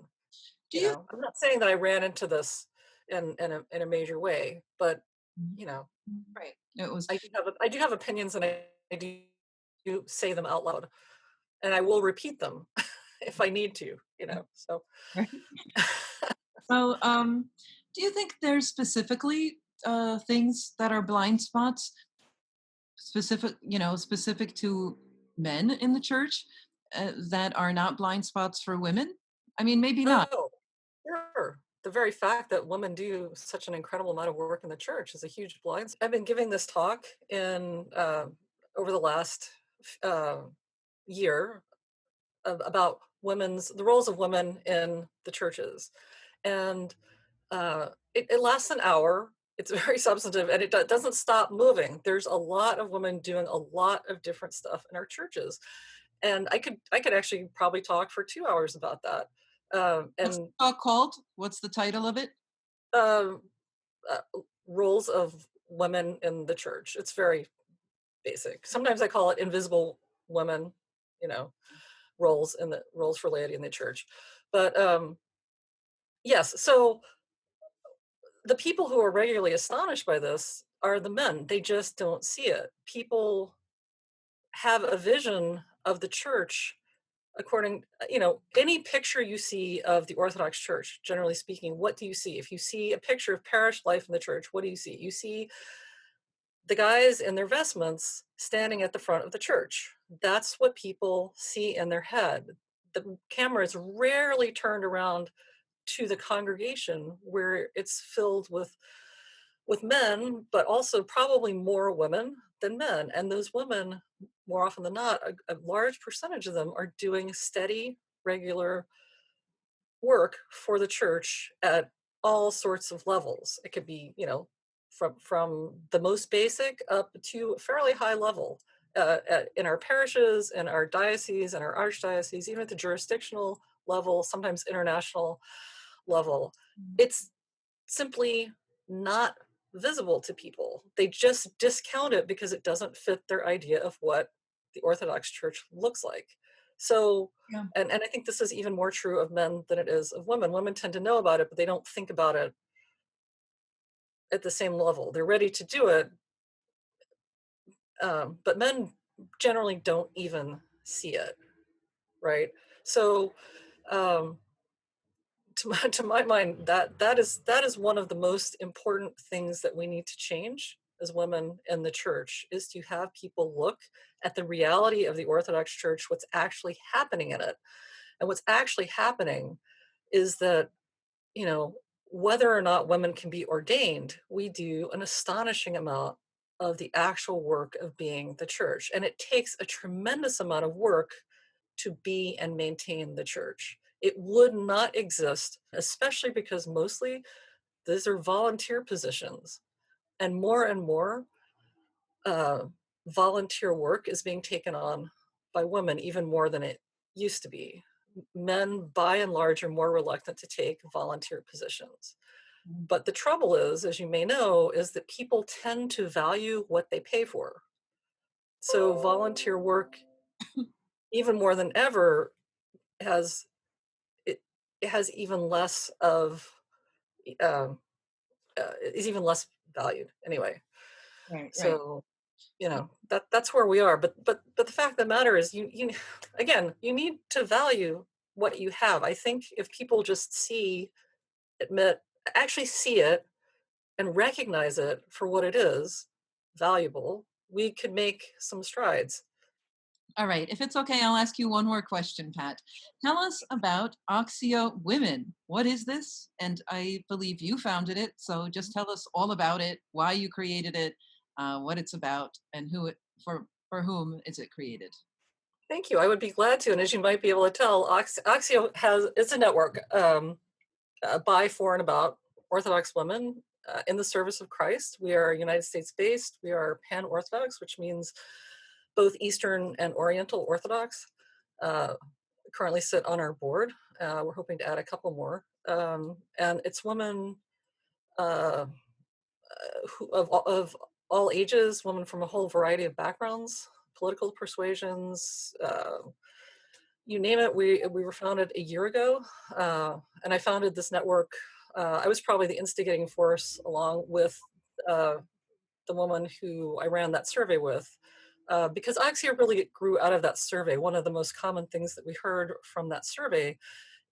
Do you? I'm not saying that I ran into this in a major way, but you know, Right. It was I do have opinions, and I do say them out loud, and I will repeat them if I need to. So right. So, do you think there's specifically things that are blind spots, specific to men in the church, that are not blind spots for women? I mean, maybe not. oh, sure. The very fact that women do such an incredible amount of work in the church is a huge blind spot. I've been giving this talk in over the last uh, year about the roles of women in the churches, and it lasts an hour. It's very substantive, and it doesn't stop moving. There's a lot of women doing a lot of different stuff in our churches, and I could actually probably talk for 2 hours about that. What's And the talk called? What's the title of it? um, roles of women in the church. It's very basic. Sometimes I call it invisible women, you know, roles for laity in the church. But yes, so the people who are regularly astonished by this are the men. They just don't see it. People have a vision of the church according, any picture you see of the Orthodox Church, generally speaking, what do you see? If you see a picture of parish life in the church, what do you see? You see the guys in their vestments standing at the front of the church. That's what people see in their head. The camera is rarely turned around to the congregation, where it's filled with men, but also probably more women than men. And those women, more often than not, a large percentage of them are doing steady, regular work for the church at all sorts of levels. It could be, from the most basic up to a fairly high level, in our parishes, in our dioceses, and our archdiocese, even at the jurisdictional level, sometimes international level. It's simply not visible to people. They just discount it because it doesn't fit their idea of what the Orthodox Church looks like. So, Yeah. and I think this is even more true of men than it is of women. Women tend to know about it, but they don't think about it at the same level. They're ready to do it, but men generally don't even see it, right? So, um, to my mind, that is one of the most important things that we need to change as women in the church, is to have people look at the reality of the Orthodox Church, what's actually happening in it. And what's actually happening is that, you know, whether or not women can be ordained, we do an astonishing amount of the actual work of being the church. And it takes a tremendous amount of work to be and maintain the church. It would not exist, especially because mostly these are volunteer positions. And more uh, volunteer work is being taken on by women, even more than it used to be. Men, by and large, are more reluctant to take volunteer positions. But the trouble is, as you may know, is that people tend to value what they pay for. So volunteer work, even more than ever, has it, it has even less of um, is even less valued anyway. Right, right. So that's where we are. But the fact of the matter is, you again, you need to value what you have. I think if people just admit, actually see it and recognize it for what it is, valuable, we could make some strides. All right. If it's okay, I'll ask you one more question, Pat. Tell us about Axia Women. What is this? And I believe you founded it. So just tell us all about it, why you created it, what it's about, and for whom is it created. Thank you. I would be glad to. And as you might be able to tell, Axia it's a network by, for, and about Orthodox women in the service of Christ. We are United States based. We are pan Orthodox, which means both Eastern and Oriental Orthodox. Uh, Currently sit on our board. We're hoping to add a couple more. And it's women uh, of all ages, women from a whole variety of backgrounds, political persuasions, you name it. We were founded a year ago, and I founded this network. I was probably the instigating force, along with uh, the woman who I ran that survey with, because Axia really grew out of that survey. One of the most common things that we heard from that survey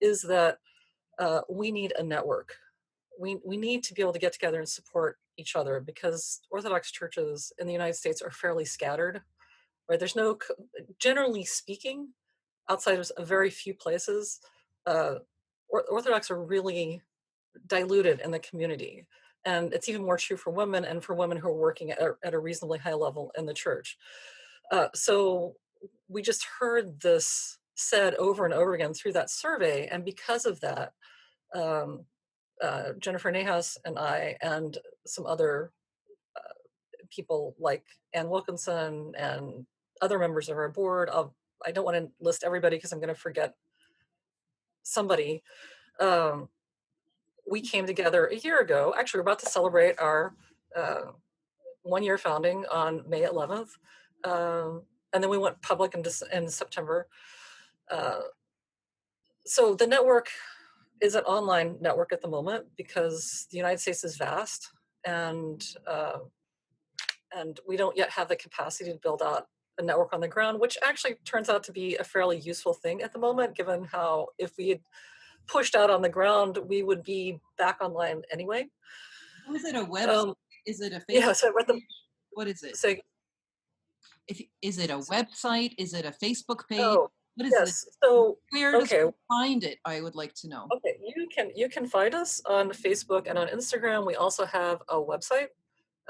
is that we need a network. We need to be able to get together and support each other, because Orthodox churches in the United States are fairly scattered. Right? There's no, generally speaking, outside of a very few places, uh, Orthodox are really diluted in the community. And it's even more true for women, and for women who are working at a reasonably high level in the church. So we just heard this said over and over again through that survey. And because of that, um, Jennifer Nahas and I, and some other people like Ann Wilkinson and other members of our board, I don't want to list everybody because I'm going to forget somebody. Um, we came together a year ago. Actually, we're about to celebrate our 1 year founding on May 11th. And then we went public in September. Uh, so the network is an online network at the moment because the United States is vast, and we don't yet have the capacity to build out a network on the ground, which actually turns out to be a fairly useful thing at the moment, given how if we had pushed out on the ground, we would be back online anyway. Is it a website? Is it a Yeah, Facebook so we're at the, page? What is it? so, Is it a website? Is it a Facebook page? oh, What is it? yes. So, Where does okay, one find it? I would like to know. okay, you can find us on Facebook and on Instagram. We also have a website.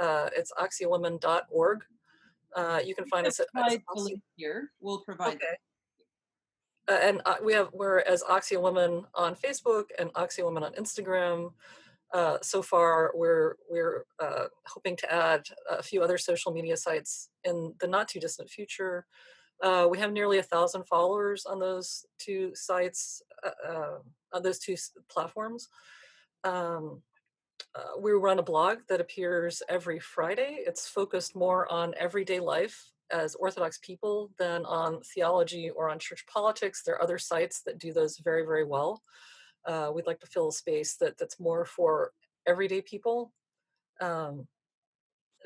It's axiawomen.org. You can find We'll us at provide the link here. We'll provide. okay. And we're as Axia Women on Facebook and Axia Women on Instagram. So far, we're hoping to add a few other social media sites in the not too distant future. We have nearly 1,000 followers on those two sites, on those two platforms. Um, we run a blog that appears every Friday. It's focused more on everyday life as Orthodox people than on theology or on church politics. There are other sites that do those very, very well. We'd like to fill a space that's more for everyday people, um,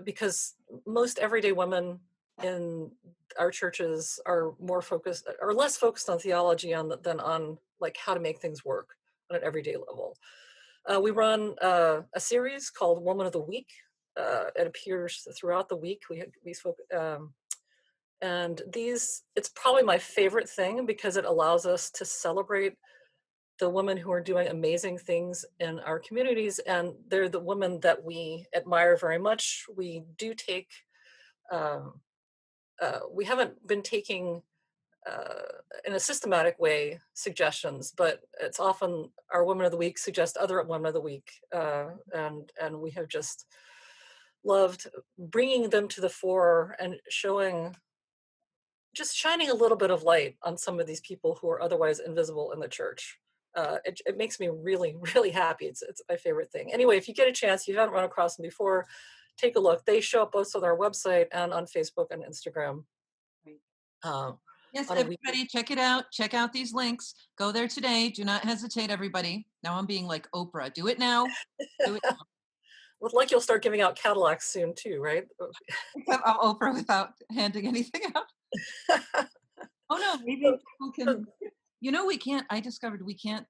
because most everyday women in our churches are less focused on theology than on like how to make things work on an everyday level. We run a series called Woman of the Week. It appears throughout the week. We spoke, and it's probably my favorite thing because it allows us to celebrate the women who are doing amazing things in our communities, and they're the women that we admire very much. We do take, um, we haven't been taking in a systematic way suggestions, but it's often our Women of the Week suggest other Women of the Week, and we have just loved bringing them to the fore and just shining a little bit of light on some of these people who are otherwise invisible in the church. It makes me really, really happy. It's my favorite thing. Anyway, if you get a chance, you haven't run across them before, take a look. They show up both on our website and on Facebook and Instagram. Um, Yes, on a weekly. everybody, check it out. Check out these links. Go there today. Do not hesitate, everybody. Now I'm being like Oprah. Do it now. Do it now. Look like you'll start giving out Cadillacs soon too, right? Except I'm Oprah without handing anything out. Oh no, maybe people can. We can't. I discovered we can't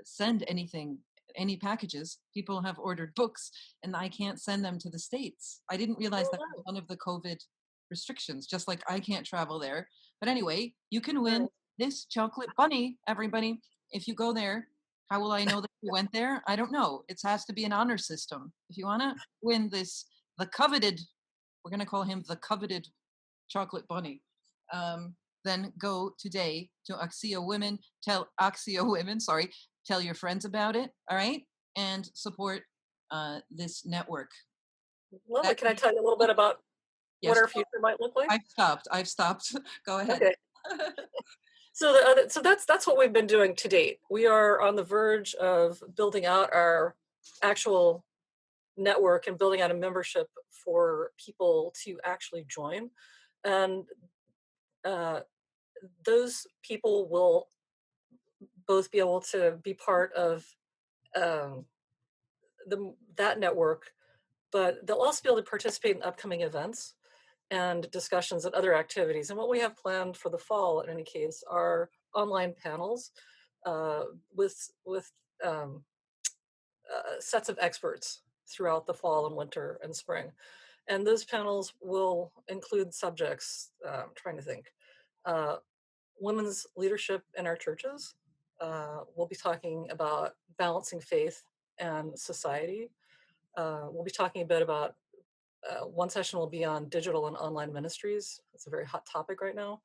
send any packages. People have ordered books, and I can't send them to the States. I didn't realize that was one of the COVID restrictions. Just like I can't travel there. But anyway, you can win this chocolate bunny, everybody. If you go there, how will I know that you went there? I don't know. It has to be an honor system. If you want to win the coveted, we're going to call him the coveted chocolate bunny. Then go today to Axia Women. Tell Axia Women, tell your friends about it. All right, and support this network. Lovely. Can I tell you a little bit about what our future might look like? I've stopped. Go ahead. Okay. So that's what we've been doing to date. We are on the verge of building out our actual network and building out a membership for people to actually join, and those people will both be able to be part of um, that network, but they'll also be able to participate in upcoming events and discussions and other activities. And what we have planned for the fall, in any case, are online panels with um, sets of experts throughout the fall and winter and spring. And those panels will include subjects, I'm trying to think, women's leadership in our churches. We'll be talking about balancing faith and society. We'll be talking a bit about, one session will be on digital and online ministries. It's a very hot topic right now.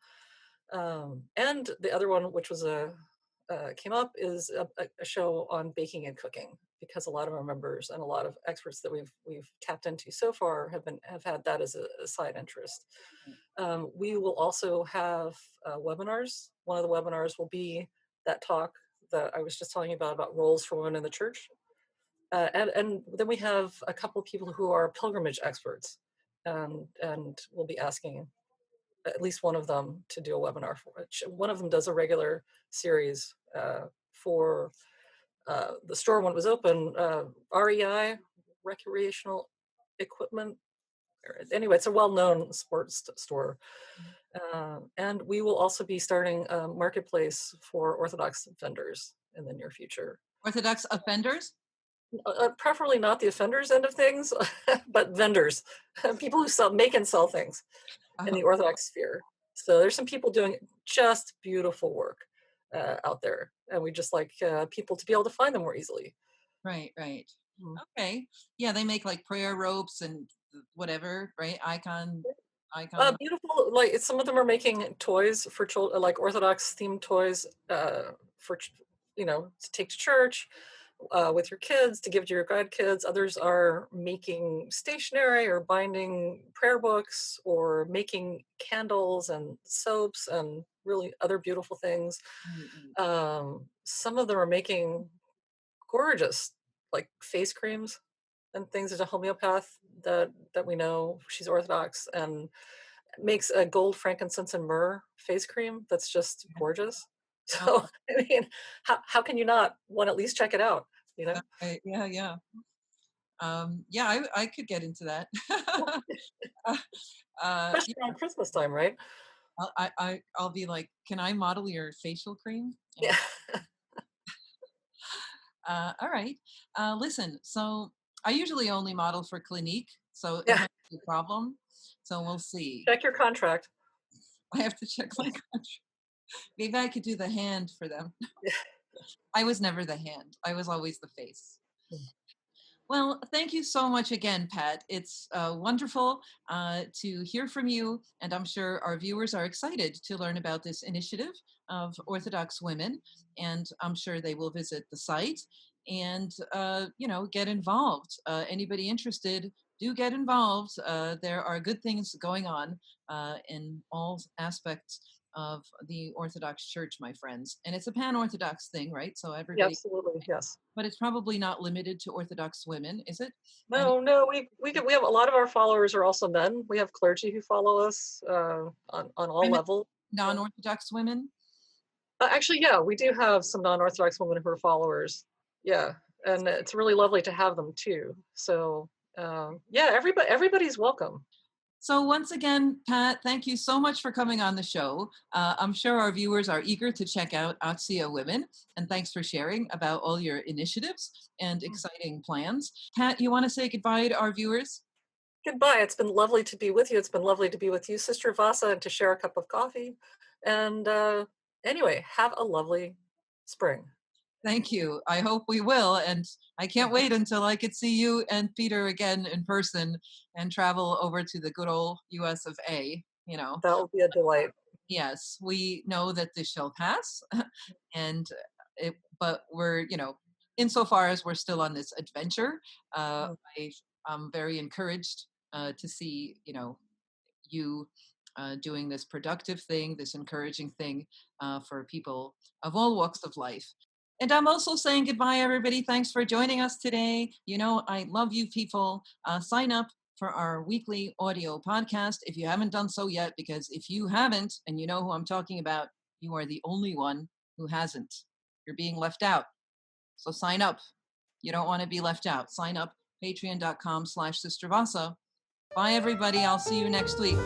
And the other one, which was came up, is a show on baking and cooking, because a lot of our members and a lot of experts that we've tapped into so far have had that as a side interest. We will also have webinars. One of the webinars will be that talk that I was just telling you about roles for women in the church. And then we have a couple of people who are pilgrimage experts, and we'll be asking at least one of them to do a webinar for it. One of them does a regular series for the store when it was open, REI, recreational equipment. Anyway, it's a well-known sports store. And we will also be starting a marketplace for Orthodox vendors in the near future. Orthodox offenders? Preferably not the offenders end of things, but vendors, people who make and sell things in the Orthodox sphere. So there's some people doing just beautiful work out there, and we just like people to be able to find them more easily. Right. Okay. Yeah, they make like prayer ropes and whatever, right? Icon. Beautiful. Like some of them are making toys for children, like Orthodox themed toys for to take to church with your kids, to give to your godkids. Others are making stationery or binding prayer books or making candles and soaps and really other beautiful things. Some of them are making gorgeous like face creams and things. There's a homeopath that we know, she's Orthodox, and makes a gold, frankincense, and myrrh face cream that's just Yeah. gorgeous. So, Oh, I mean, how can you not want to at least check it out, you know? yeah, yeah. Yeah, I could get into that. Yeah, Especially around Christmas time, right? I'll be like, can I model your facial cream? Yeah. Yeah. All right. Listen, so I usually only model for Clinique, so it Yeah. might be a problem. So we'll see. Check your contract. I have to check my contract. Maybe I could do the hand for them. Yeah. I was never the hand. I was always the face. Mm. Well, thank you so much again, Pat. It's wonderful to hear from you, and I'm sure our viewers are excited to learn about this initiative of Orthodox women, and I'm sure they will visit the site and get involved. Anybody interested, do get involved. There are good things going on in all aspects of the Orthodox Church, my friends, and it's a pan-Orthodox thing, right? So Yeah, everybody, absolutely. Yes. but it's probably not limited to Orthodox women, is it? Any No, no, we have a lot of our followers are also men. We have clergy who follow us on all women, levels. Yeah. non-Orthodox women? Actually, yeah, we do have some non-Orthodox women who are followers. Yeah, and it's really lovely to have them too. So, yeah, everybody's welcome. So once again, Pat, thank you so much for coming on the show. I'm sure our viewers are eager to check out Axia Women, and thanks for sharing about all your initiatives and exciting plans. Pat, you want to say goodbye to our viewers? Goodbye. It's been lovely to be with you. It's been lovely to be with you, Sister Vassa, and to share a cup of coffee. And anyway, have a lovely spring. Thank you. I hope we will. And I can't wait until I could see you and Peter again in person and travel over to the good old US of A. That will be a delight. Yes, we know that this shall pass. And but we're, insofar as we're still on this adventure, Mm. I'm very encouraged to see, you doing this productive thing, this encouraging thing for people of all walks of life. And I'm also saying goodbye, everybody. Thanks for joining us today. I love you people. Sign up for our weekly audio podcast if you haven't done so yet, because if you haven't, and you know who I'm talking about, you are the only one who hasn't. You're being left out. So sign up. You don't want to be left out. Sign up, patreon.com/Sister Vassa. Bye, everybody. I'll see you next week.